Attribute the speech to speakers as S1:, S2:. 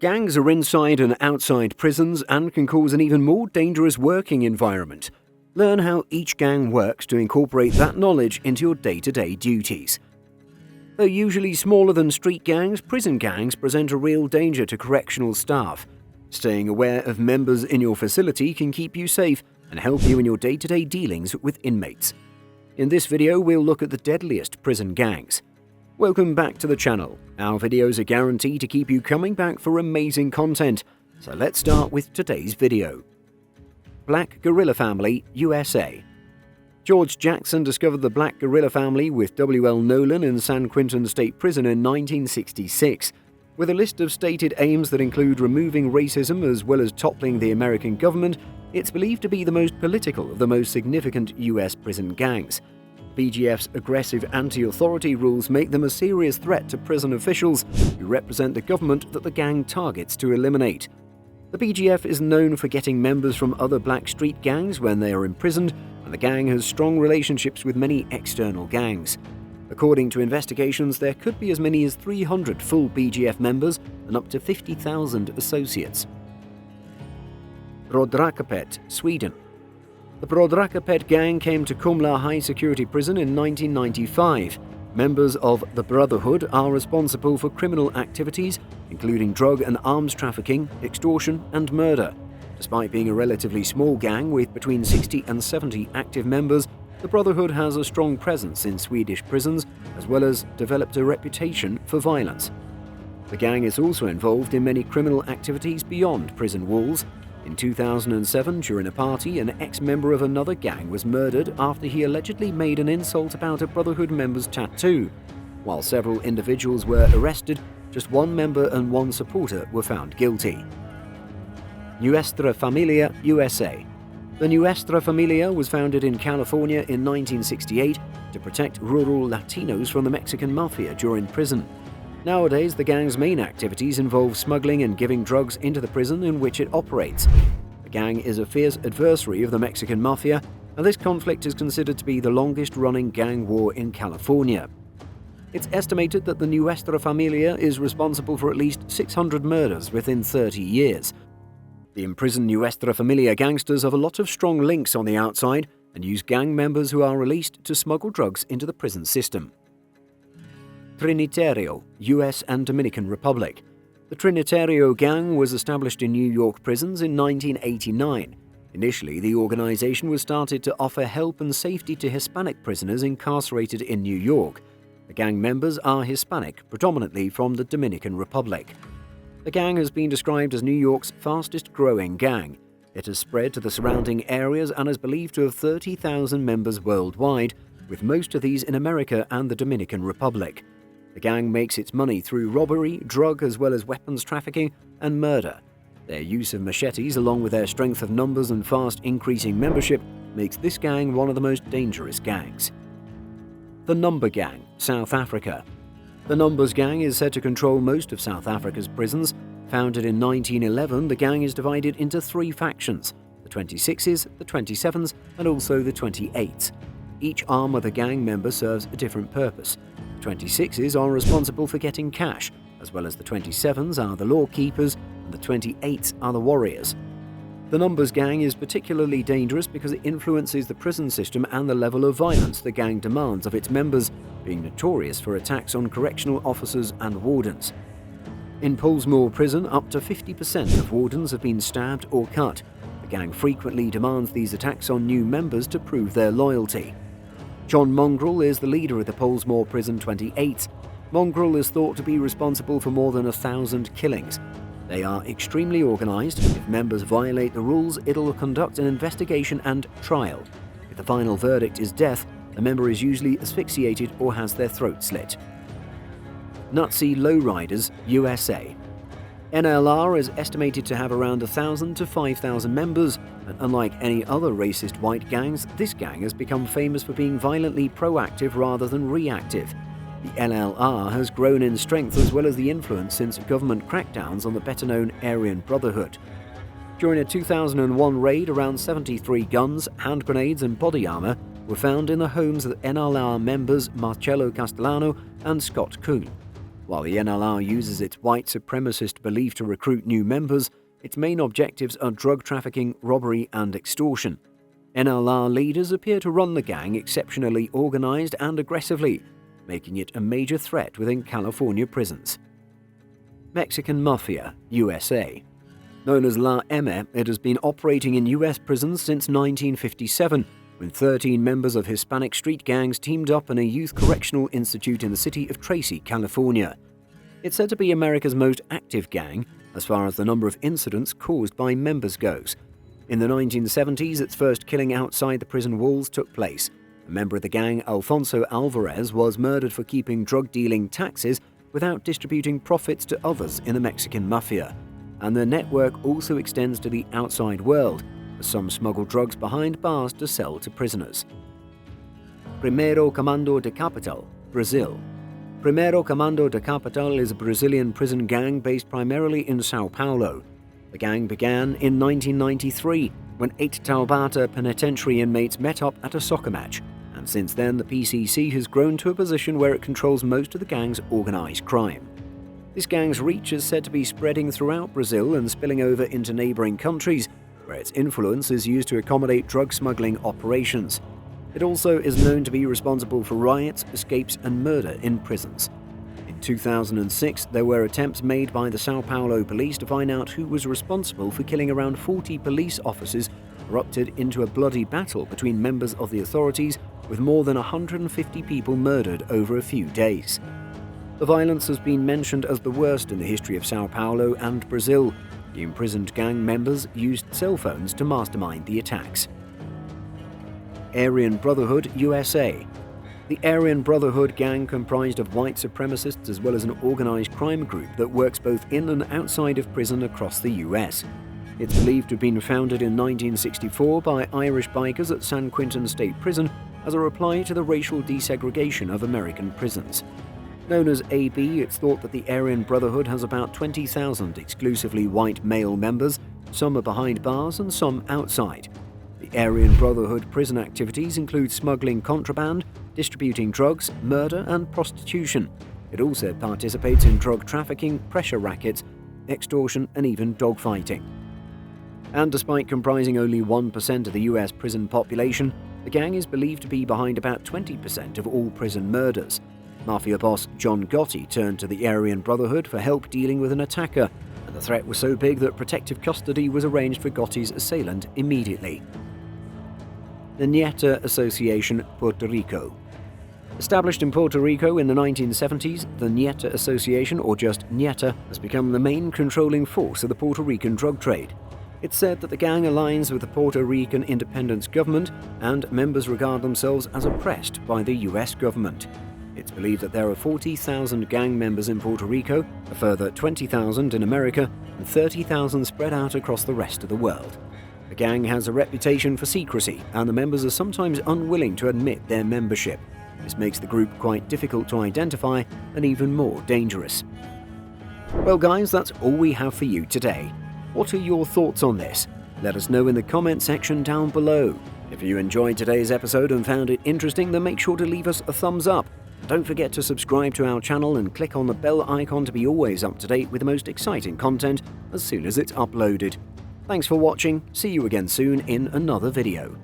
S1: Gangs are inside and outside prisons and can cause an even more dangerous working environment. Learn how each gang works to incorporate that knowledge into your day-to-day duties. Though usually smaller than street gangs, prison gangs present a real danger to correctional staff. Staying aware of members in your facility can keep you safe and help you in your day-to-day dealings with inmates. In this video, we'll look at the deadliest prison gangs. Welcome back to the channel. Our videos are guaranteed to keep you coming back for amazing content, so let's start with today's video. Black Guerrilla Family USA. George Jackson discovered the Black Guerrilla Family with W.L. Nolan in San Quentin State Prison in 1966. With a list of stated aims that include removing racism as well as toppling the American government, it's believed to be the most political of the most significant U.S. prison gangs. BGF's aggressive anti-authority rules make them a serious threat to prison officials who represent the government that the gang targets to eliminate. The BGF is known for getting members from other black street gangs when they are imprisoned, and the gang has strong relationships with many external gangs. According to investigations, there could be as many as 300 full BGF members and up to 50,000 associates. Rodrakapet, Sweden. The Rodrakapet gang came to Kumla High Security Prison in 1995. Members of the Brotherhood are responsible for criminal activities, including drug and arms trafficking, extortion, and murder. Despite being a relatively small gang with between 60 and 70 active members, the Brotherhood has a strong presence in Swedish prisons, as well as developed a reputation for violence. The gang is also involved in many criminal activities beyond prison walls. In 2007, during a party, an ex-member of another gang was murdered after he allegedly made an insult about a Brotherhood member's tattoo. While several individuals were arrested, just one member and one supporter were found guilty. Nuestra Familia USA. The Nuestra Familia was founded in California in 1968 to protect rural Latinos from the Mexican Mafia during prison. Nowadays, the gang's main activities involve smuggling and giving drugs into the prison in which it operates. The gang is a fierce adversary of the Mexican Mafia, and this conflict is considered to be the longest-running gang war in California. It's estimated that the Nuestra Familia is responsible for at least 600 murders within 30 years. The imprisoned Nuestra Familia gangsters have a lot of strong links on the outside and use gang members who are released to smuggle drugs into the prison system. Trinitario, US and Dominican Republic. The Trinitario gang was established in New York prisons in 1989. Initially, the organization was started to offer help and safety to Hispanic prisoners incarcerated in New York. The gang members are Hispanic, predominantly from the Dominican Republic. The gang has been described as New York's fastest-growing gang. It has spread to the surrounding areas and is believed to have 30,000 members worldwide, with most of these in America and the Dominican Republic. The gang makes its money through robbery, drug as well as weapons trafficking, and murder. Their use of machetes, along with their strength of numbers and fast increasing membership, makes this gang one of the most dangerous gangs. The Number Gang, South Africa. The Numbers Gang is said to control most of South Africa's prisons. Founded in 1911, the gang is divided into three factions: the 26s, the 27s, and also the 28s. Each arm of the gang member serves a different purpose. The 26s are responsible for getting cash, as well as the 27s are the law keepers, and the 28s are the warriors. The Numbers Gang is particularly dangerous because it influences the prison system and the level of violence the gang demands of its members, being notorious for attacks on correctional officers and wardens. In Pollsmoor Prison, up to 50% of wardens have been stabbed or cut. The gang frequently demands these attacks on new members to prove their loyalty. John Mongrel is the leader of the Pollsmoor Prison 28s. Mongrel is thought to be responsible for more than 1,000 killings. They are extremely organized. If members violate the rules, it'll conduct an investigation and trial. If the final verdict is death, the member is usually asphyxiated or has their throat slit. Nazi Lowriders USA. NLR is estimated to have around 1,000 to 5,000 members, and unlike any other racist white gangs, this gang has become famous for being violently proactive rather than reactive. The NLR has grown in strength as well as the influence since government crackdowns on the better-known Aryan Brotherhood. During a 2001 raid, around 73 guns, hand grenades and body armor were found in the homes of NLR members Marcello Castellano and Scott Kuhn. While the NLR uses its white supremacist belief to recruit new members, its main objectives are drug trafficking, robbery, and extortion. NLR leaders appear to run the gang exceptionally organized and aggressively, making it a major threat within California prisons. Mexican Mafia USA. Known as La M, it has been operating in U.S. prisons since 1957, when 13 members of Hispanic street gangs teamed up in a youth correctional institute in the city of Tracy, California. It's said to be America's most active gang, as far as the number of incidents caused by members goes. In the 1970s, its first killing outside the prison walls took place. A member of the gang, Alfonso Alvarez, was murdered for keeping drug-dealing taxes without distributing profits to others in the Mexican mafia. And the network also extends to the outside world, as some smuggle drugs behind bars to sell to prisoners. Primeiro Comando de Capital, Brazil. Primeiro Comando de Capital is a Brazilian prison gang based primarily in São Paulo. The gang began in 1993, when 8 Taubaté penitentiary inmates met up at a soccer match, and since then the PCC has grown to a position where it controls most of the gang's organized crime. This gang's reach is said to be spreading throughout Brazil and spilling over into neighboring countries, where its influence is used to accommodate drug smuggling operations. It also is known to be responsible for riots, escapes, and murder in prisons. In 2006, there were attempts made by the São Paulo police to find out who was responsible for killing around 40 police officers, erupted into a bloody battle between members of the authorities, with more than 150 people murdered over a few days. The violence has been mentioned as the worst in the history of São Paulo and Brazil. The imprisoned gang members used cell phones to mastermind the attacks. Aryan Brotherhood USA. The Aryan Brotherhood gang comprised of white supremacists as well as an organized crime group that works both in and outside of prison across the US. It's believed to have been founded in 1964 by Irish bikers at San Quentin State Prison as a reply to the racial desegregation of American prisons. Known as AB, it's thought that the Aryan Brotherhood has about 20,000 exclusively white male members. Some are behind bars and some outside. The Aryan Brotherhood prison activities include smuggling contraband, distributing drugs, murder, and prostitution. It also participates in drug trafficking, pressure rackets, extortion, and even dogfighting. And despite comprising only 1% of the US prison population, the gang is believed to be behind about 20% of all prison murders. Mafia boss John Gotti turned to the Aryan Brotherhood for help dealing with an attacker, and the threat was so big that protective custody was arranged for Gotti's assailant immediately. The Nieta Association, Puerto Rico. Established in Puerto Rico in the 1970s, the Nieta Association, or just Nieta, has become the main controlling force of the Puerto Rican drug trade. It's said that the gang aligns with the Puerto Rican independence government, and members regard themselves as oppressed by the US government. It's believed that there are 40,000 gang members in Puerto Rico, a further 20,000 in America, and 30,000 spread out across the rest of the world. The gang has a reputation for secrecy, and the members are sometimes unwilling to admit their membership. This makes the group quite difficult to identify and even more dangerous. Well guys, that's all we have for you today. What are your thoughts on this? Let us know in the comment section down below. If you enjoyed today's episode and found it interesting, then make sure to leave us a thumbs up. Don't forget to subscribe to our channel and click on the bell icon to be always up to date with the most exciting content as soon as it's uploaded. Thanks for watching, see you again soon in another video.